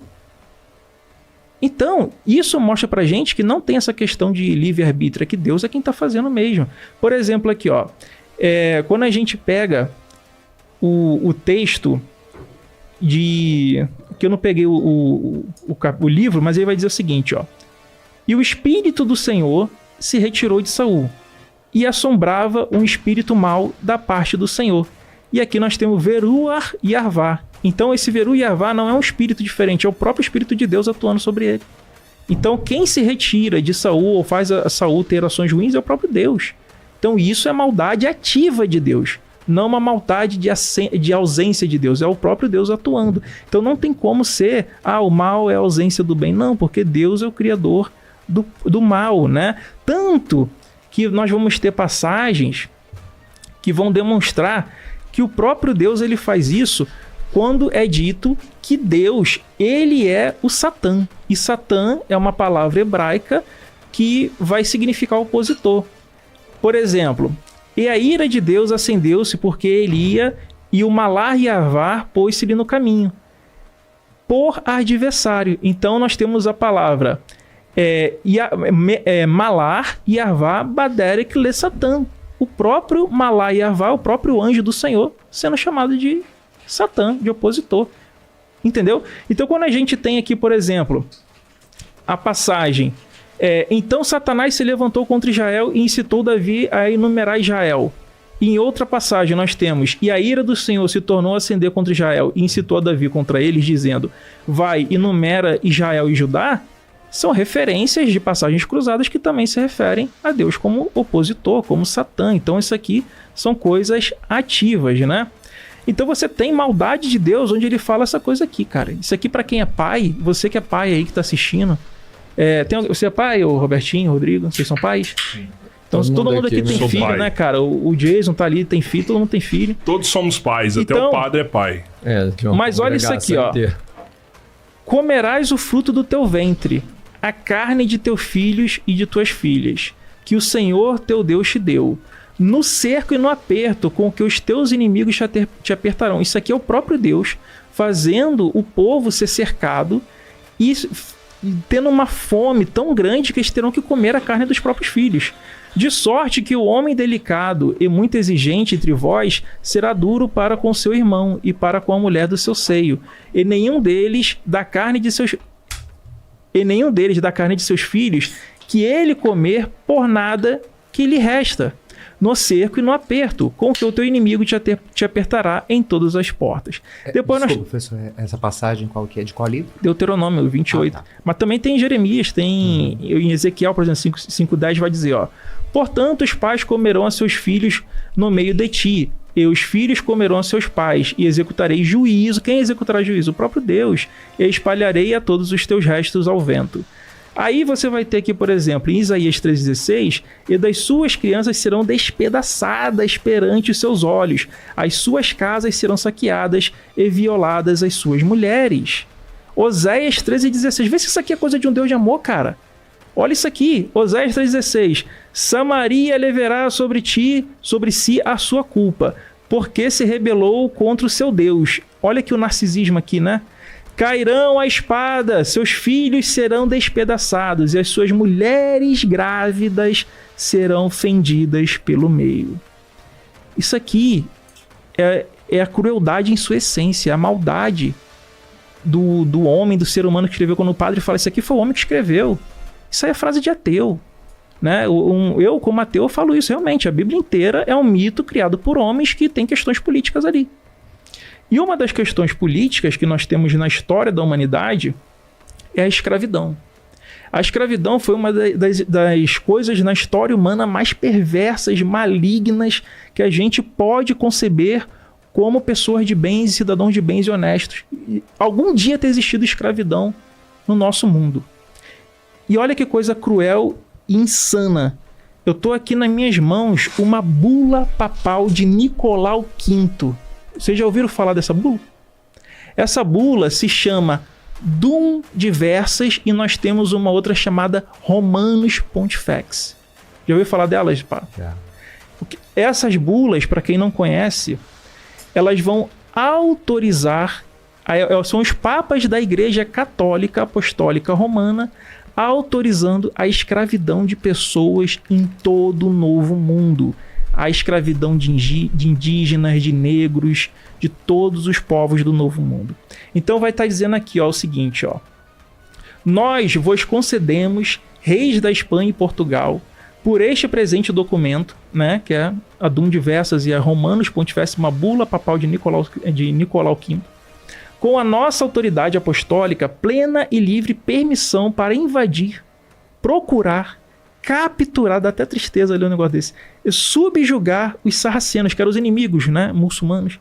Então, isso mostra pra gente que não tem essa questão de livre-arbítrio, é que Deus é quem tá fazendo mesmo. Por exemplo, aqui, ó, quando a gente pega o texto que eu não peguei o livro, mas ele vai dizer o seguinte, ó: e o Espírito do Senhor se retirou de Saul, e assombrava um espírito mau da parte do Senhor. E aqui nós temos Veruar e Arvá. Então esse Veru e Arvá não é um espírito diferente, é o próprio Espírito de Deus atuando sobre ele. Então quem se retira de Saul ou faz a Saul ter ações ruins é o próprio Deus. Então isso é maldade ativa de Deus, não uma maldade de ausência de Deus, é o próprio Deus atuando. Então não tem como ser, o mal é a ausência do bem, não, porque Deus é o criador do mal, né? Tanto que nós vamos ter passagens que vão demonstrar que o próprio Deus ele faz isso quando é dito que Deus, ele é o Satã. E Satã é uma palavra hebraica que vai significar opositor. Por exemplo, e a ira de Deus acendeu-se porque ele ia, e o Malar e Arvar pôs-se-lhe no caminho, por adversário. Então nós temos a palavra Malar e Arvar Baderek le Satã. O próprio Malar e Arvar, o próprio anjo do Senhor, sendo chamado de Satã, de opositor. Entendeu? Então quando a gente tem aqui, por exemplo, a passagem: então Satanás se levantou contra Israel e incitou Davi a enumerar Israel. E em outra passagem nós temos: e a ira do Senhor se tornou a acender contra Israel e incitou a Davi contra eles, dizendo: vai, enumera Israel e Judá. São referências de passagens cruzadas que também se referem a Deus como opositor, como Satã. Então isso aqui são coisas ativas, né? Então você tem maldade de Deus onde ele fala essa coisa aqui, cara. Isso aqui para quem é pai, você que é pai aí que tá assistindo. Você é pai, o Robertinho, o Rodrigo, vocês são pais? Sim. Então todo mundo aqui tem filho, pai, né, cara? O Jason tá ali, tem filho, todo mundo tem filho.
Todos somos pais, então, até o padre é pai.
Mas olha isso aqui, ó. Comerás o fruto do teu ventre, a carne de teus filhos e de tuas filhas, que o Senhor teu Deus te deu, no cerco e no aperto com que os teus inimigos te apertarão. Isso aqui é o próprio Deus fazendo o povo ser cercado e tendo uma fome tão grande que eles terão que comer a carne dos próprios filhos. De sorte que o homem delicado e muito exigente entre vós será duro para com seu irmão e para com a mulher do seu seio, e nenhum deles da carne de seus filhos que ele comer por nada que lhe resta, no cerco e no aperto, com que o teu inimigo te apertará em todas as portas. Depois
professor, essa passagem qual que é? De qual livro?
Deuteronômio 28. Tá. Mas também tem em Jeremias, tem em Ezequiel, por exemplo, 5:10 vai dizer, ó: portanto, os pais comerão a seus filhos no meio de ti, e os filhos comerão a seus pais, e executarei juízo. Quem executará juízo? O próprio Deus. E espalharei a todos os teus restos ao vento. Aí você vai ter aqui, por exemplo, em Isaías 3,16, e das suas crianças serão despedaçadas perante os seus olhos, as suas casas serão saqueadas e violadas as suas mulheres. Oséias 13,16. Vê se isso aqui é coisa de um Deus de amor, cara. Olha isso aqui, Oséias 3,16. Samaria levará sobre si a sua culpa, porque se rebelou contra o seu Deus. Olha aqui o narcisismo aqui, né? Cairão a espada, seus filhos serão despedaçados, e as suas mulheres grávidas serão fendidas pelo meio. Isso aqui é a crueldade em sua essência, a maldade do homem, do ser humano que escreveu. Quando o padre fala, isso aqui foi o homem que escreveu. Isso aí é frase de ateu, né? Eu, como ateu, falo isso realmente. A Bíblia inteira é um mito criado por homens que têm questões políticas ali. E uma das questões políticas que nós temos na história da humanidade é a escravidão. A escravidão foi uma das coisas na história humana mais perversas, malignas, que a gente pode conceber como pessoas de bens e cidadãos de bens e honestos. E algum dia ter existido escravidão no nosso mundo. E olha que coisa cruel e insana. Eu estou aqui nas minhas mãos uma bula papal de Nicolau V. Vocês já ouviram falar dessa bula? Essa bula se chama Dum Diversas e nós temos uma outra chamada Romanus Pontifex. Já ouviu falar delas, pá? Já. Essas bulas, para quem não conhece, elas vão autorizar, são os papas da Igreja Católica Apostólica Romana, autorizando a escravidão de pessoas em todo o Novo Mundo. A escravidão de indígenas, de negros, de todos os povos do Novo Mundo. Então vai estar dizendo aqui, ó, o seguinte, ó. Nós vos concedemos, reis da Espanha e Portugal, por este presente documento, né, que é a Dum Diversas e a Romanus Pontifex, uma bula papal de Nicolau V, com a nossa autoridade apostólica, plena e livre permissão para invadir, procurar, capturar, dá até tristeza ler um negócio desse, subjugar os sarracenos, que eram os inimigos, né, muçulmanos,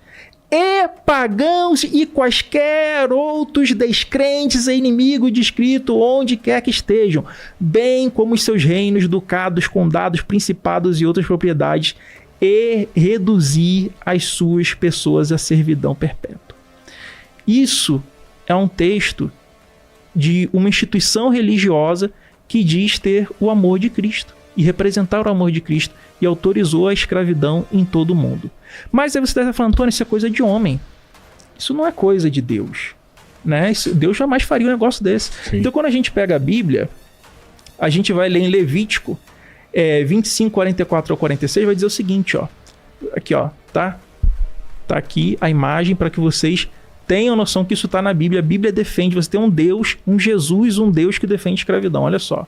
e pagãos e quaisquer outros descrentes e inimigos descritos onde quer que estejam, bem como os seus reinos, ducados, condados, principados e outras propriedades, e reduzir as suas pessoas à servidão perpétua. Isso é um texto de uma instituição religiosa que diz ter o amor de Cristo e representar o amor de Cristo e autorizou a escravidão em todo o mundo. Mas aí você está falando, Antônio, isso é coisa de homem. Isso não é coisa de Deus, né? Deus jamais faria um negócio desse. Sim. Então, quando a gente pega a Bíblia, a gente vai ler em Levítico 25, 44 ao 46, vai dizer o seguinte, ó. Aqui, ó, tá aqui a imagem para que vocês tenham noção que isso está na Bíblia. A Bíblia defende, você tem um Deus, um Jesus, um Deus que defende escravidão. Olha só.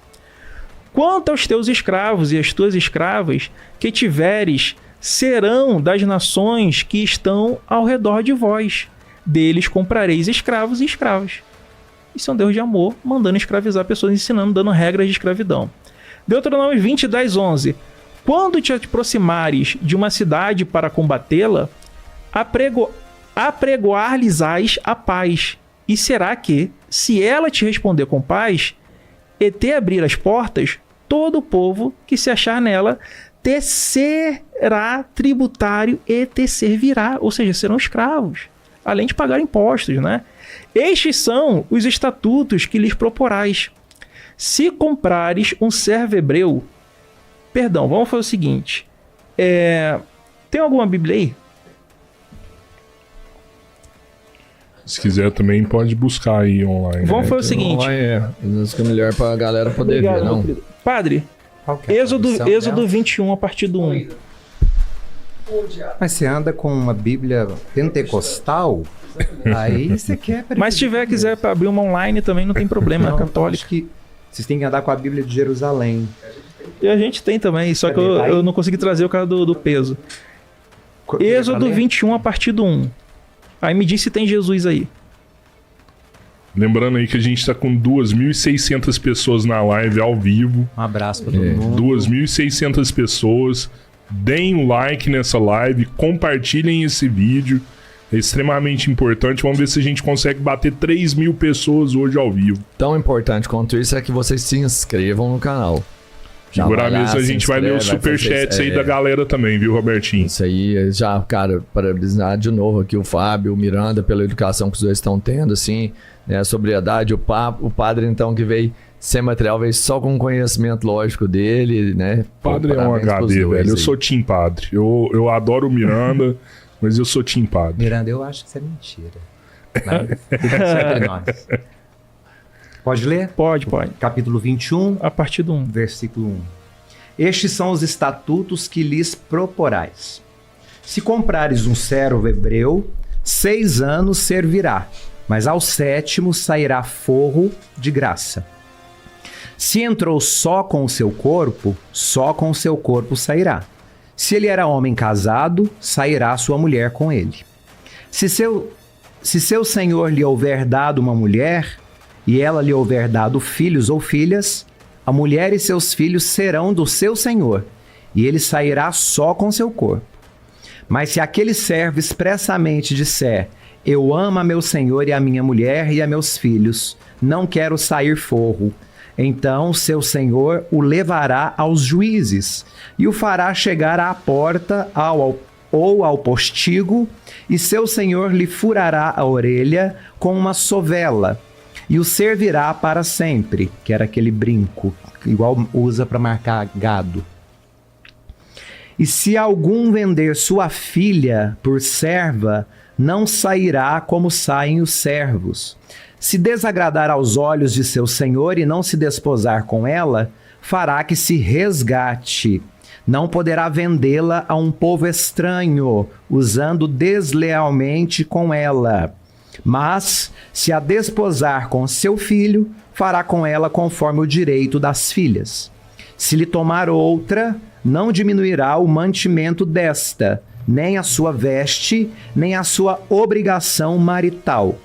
Quanto aos teus escravos e as tuas escravas que tiveres, serão das nações que estão ao redor de vós. Deles comprareis escravos e escravas. Isso é um Deus de amor, mandando escravizar pessoas, ensinando, dando regras de escravidão. Deuteronômio 20, 10, 11. Quando te aproximares de uma cidade para combatê-la, apregoar-lhes-ás a paz. E será que, se ela te responder com paz, e te abrir as portas, todo o povo que se achar nela te será tributário e te servirá. Ou seja, serão escravos, além de pagar impostos, né? Estes são os estatutos que lhes proporais. Se comprares um servo hebreu... Perdão, vamos fazer o seguinte. Tem alguma Bíblia aí?
Se quiser também pode buscar aí online.
Vamos fazer o seguinte.
Fica melhor pra galera poder ver, não?
Padre, Êxodo 21 a partir do 1.
Mas você anda com uma Bíblia pentecostal, aí você quer...
Mas se quiser abrir uma online também não tem problema,
não,
católico.
Acho que vocês têm que andar com a Bíblia de Jerusalém.
E a gente tem também, só que eu não consegui trazer o cara do peso. Êxodo 21 a partir do 1. Aí me diz se tem Jesus aí.
Lembrando aí que a gente tá com 2.600 pessoas na live ao vivo.
Um abraço pra todo mundo.
2.600 pessoas. Deem um like nessa live, compartilhem esse vídeo. É extremamente importante. Vamos ver se a gente consegue bater 3.000 pessoas hoje ao vivo.
Tão importante quanto isso é que vocês se inscrevam no canal.
Segurar mesmo, a gente vai ler os superchats aí da galera também, viu, Robertinho?
Isso aí, já, cara, parabenizar de novo aqui o Fábio, o Miranda, pela educação que os dois estão tendo, assim, né, a sobriedade, o padre, então, que veio sem material, veio só com o conhecimento lógico dele, né?
Padre é um HD, velho, eu sou Tim Padre, eu adoro o Miranda, mas eu sou Tim Padre.
Miranda, eu acho que isso é mentira. Mas, entre nós. Pode ler?
Pode.
Capítulo 21,
a partir do 1.
Versículo 1. Estes são os estatutos que lhes proporais. Se comprares um servo hebreu, 6 anos servirá, mas ao 7º sairá forro de graça. Se entrou só com o seu corpo, só com o seu corpo sairá. Se ele era homem casado, sairá sua mulher com ele. Se seu senhor lhe houver dado uma mulher, e ela lhe houver dado filhos ou filhas, a mulher e seus filhos serão do seu senhor, e ele sairá só com seu corpo. Mas se aquele servo expressamente disser: eu amo a meu senhor e a minha mulher e a meus filhos, não quero sair forro, então seu senhor o levará aos juízes e o fará chegar à porta ou ao postigo, e seu senhor lhe furará a orelha com uma sovela e o servirá para sempre, que era aquele brinco, igual usa para marcar gado. E se algum vender sua filha por serva, não sairá como saem os servos. Se desagradar aos olhos de seu senhor e não se desposar com ela, fará que se resgate. Não poderá vendê-la a um povo estranho, usando deslealmente com ela. Mas, se a desposar com seu filho, fará com ela conforme o direito das filhas. Se lhe tomar outra, não diminuirá o mantimento desta, nem a sua veste, nem a sua obrigação marital.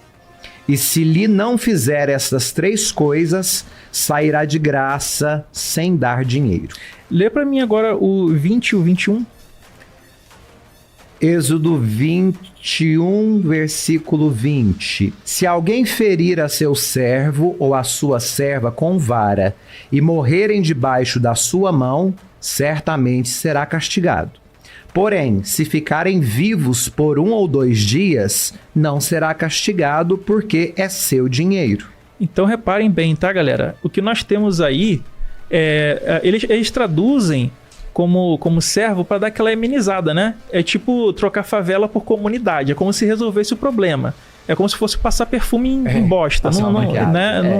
E se lhe não fizer estas 3 coisas, sairá de graça sem dar dinheiro.
Lê para mim agora o 20 e o 21.
Êxodo 21, versículo 20. Se alguém ferir a seu servo ou a sua serva com vara e morrerem debaixo da sua mão, certamente será castigado. Porém, se ficarem vivos por 1 ou 2 dias, não será castigado, porque é seu dinheiro.
Então reparem bem, tá, galera? O que nós temos aí, eles traduzem como servo para dar aquela amenizada, né? É tipo trocar favela por comunidade, é como se resolvesse o problema. É como se fosse passar perfume em bosta.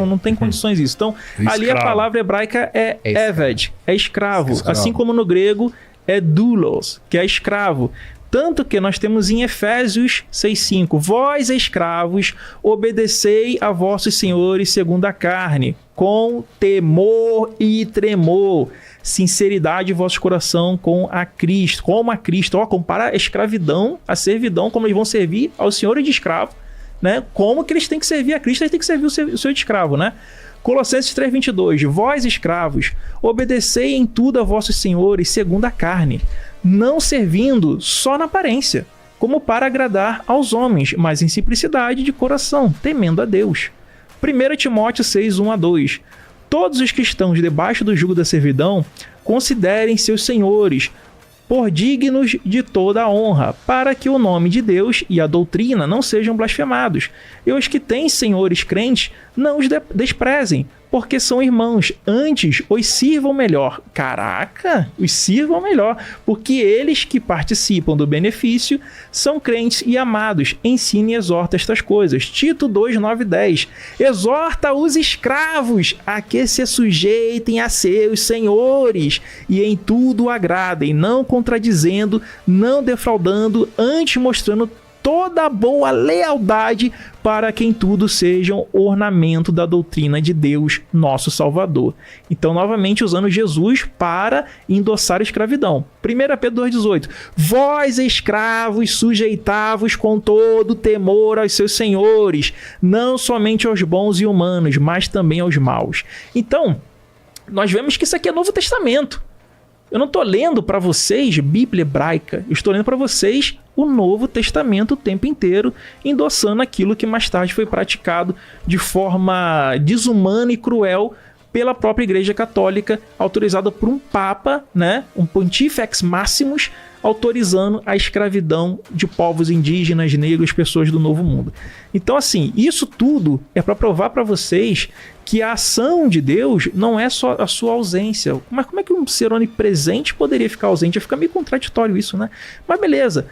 Não tem condições isso. Então, ali a palavra hebraica é eved, é escravo. Assim como no grego é doulos, que é escravo. Tanto que nós temos em Efésios 6,5: vós, escravos, obedecei a vossos senhores segundo a carne, com temor e tremor, sinceridade de vosso coração com a Cristo. Como a Cristo. Compara a escravidão, a servidão, como eles vão servir aos senhores de escravo, né? Como que eles têm que servir a Cristo, eles têm que servir o seu de escravo, né? Colossenses 3,22: vós, escravos, obedecei em tudo a vossos senhores segundo a carne, não servindo só na aparência, como para agradar aos homens, mas em simplicidade de coração, temendo a Deus. 1 Timóteo 6:1-2: todos os que estão debaixo do jugo da servidão considerem seus senhores por dignos de toda a honra, para que o nome de Deus e a doutrina não sejam blasfemados. E os que têm senhores crentes não os desprezem, porque são irmãos, antes os sirvam melhor. Caraca, os sirvam melhor, porque eles que participam do benefício são crentes e amados. Ensine e exorta estas coisas. Tito 2:9-10: exorta os escravos a que se sujeitem a seus senhores e em tudo agradem, não contradizendo, não defraudando, antes mostrando toda boa lealdade, para que em tudo sejam ornamento da doutrina de Deus, nosso Salvador. Então, novamente, usando Jesus para endossar a escravidão. 1 Pedro 2,18: vós, escravos, sujeitavos com todo temor aos seus senhores, não somente aos bons e humanos, mas também aos maus. Então, nós vemos que isso aqui é Novo Testamento. Eu não estou lendo para vocês Bíblia hebraica, eu estou lendo para vocês o Novo Testamento o tempo inteiro, endossando aquilo que mais tarde foi praticado de forma desumana e cruel pela própria Igreja Católica, autorizada por um Papa, né, um Pontifex Maximus, autorizando a escravidão de povos indígenas, negros, pessoas do Novo Mundo. Então, assim, isso tudo é para provar para vocês que a ação de Deus não é só a sua ausência. Mas como é que um ser onipresente poderia ficar ausente? Fica meio contraditório isso, né? Mas beleza.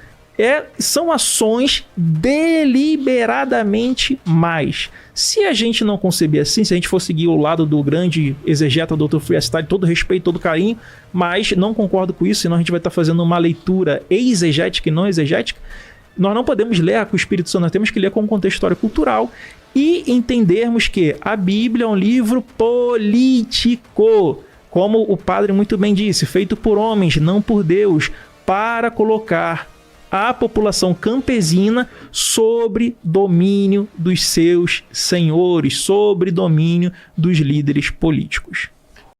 São ações deliberadamente mais. Se a gente não conceber assim, se a gente for seguir o lado do grande exegeta Dr. Friestyle, todo respeito, todo carinho, mas não concordo com isso, senão a gente vai estar fazendo uma leitura exegética e não exegética, nós não podemos ler com o Espírito Santo, nós temos que ler com o contexto histórico-cultural e entendermos que a Bíblia é um livro político, como o padre muito bem disse, feito por homens, não por Deus, para colocar a população campesina sobre domínio dos seus senhores, sobre domínio dos líderes políticos.